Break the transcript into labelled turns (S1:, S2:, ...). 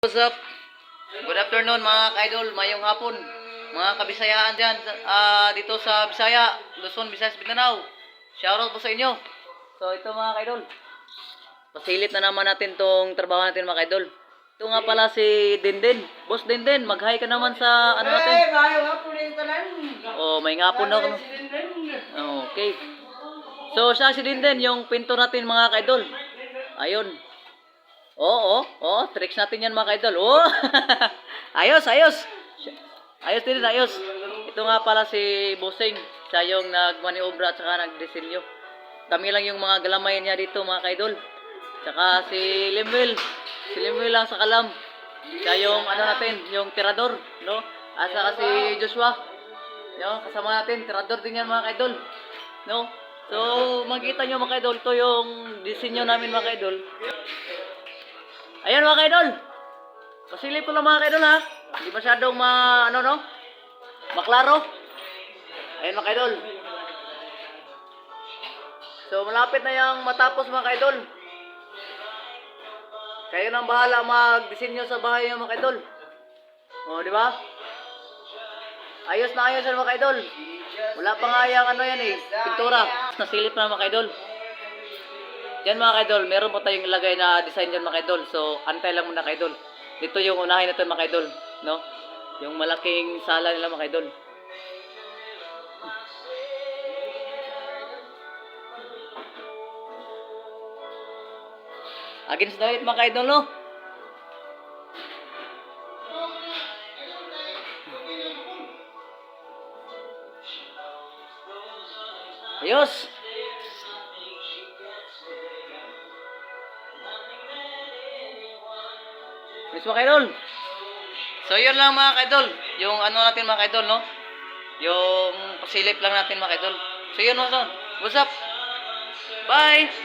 S1: What's up? Good afternoon mga ka-idol, mayong hapon. Mga kabisayaan dyan, dito sa Bisaya, Luzon, Visayas, Mindanao. Shoutout po sa inyo. So ito mga ka-idol, pasilip na naman natin tong trabaho natin mga ka-idol. Ito nga pala si Denden. Boss Denden, mag-hi ka naman sa ano natin. Oh, may ngapon na ako. Okay. So siya si Denden, yung pinto natin mga ka-idol. Ayun. Oo, tricks natin yan mga ka-idol. Oh. Ayos. Ayos din, ayos. Ito nga pala si Bossing. Siya yung nagmaniobra at saka nagdisenyo. Kami lang yung mga galamay niya dito mga ka-idol. Tsaka si Limwil. Si Limwil lang sa kalam. Siya yung ano natin, yung tirador, no? At saka si Joshua. No? Kasama natin, tirador din yan mga ka-idol. No? So, makikita nyo mga ka-idol, ito yung disenyo namin mga ka-idol. Ayan mga ka-idol. Pasilip ko lang mga ka-idol ha. Hindi masyadong maklaro. Ayan mga ka-idol. So malapit na yung matapos mga ka-idol. Kayo nang bahala mag-disenyo sa bahay mga ka-idol. O, di ba? Ayos na ayos yan mga ka-idol. Wala pa nga yung pintura. Nasilip na mga ka-idol. Yan mga ka-idol, meron po tayong ilagay na design dyan mga ka-idol. So, antay lang muna ka-idol. Dito yung unahin natin mga ka-idol, no? Yung malaking sala nila mga ka-idol. Against the light mga ka-idol, no? Ayos! Yes mga ka-idol. So yun lang mga ka-idol. Yung ano natin mga ka-idol, no? Yung pasilip lang natin mga ka-idol. So yun mga ka-idol. What's up? Bye!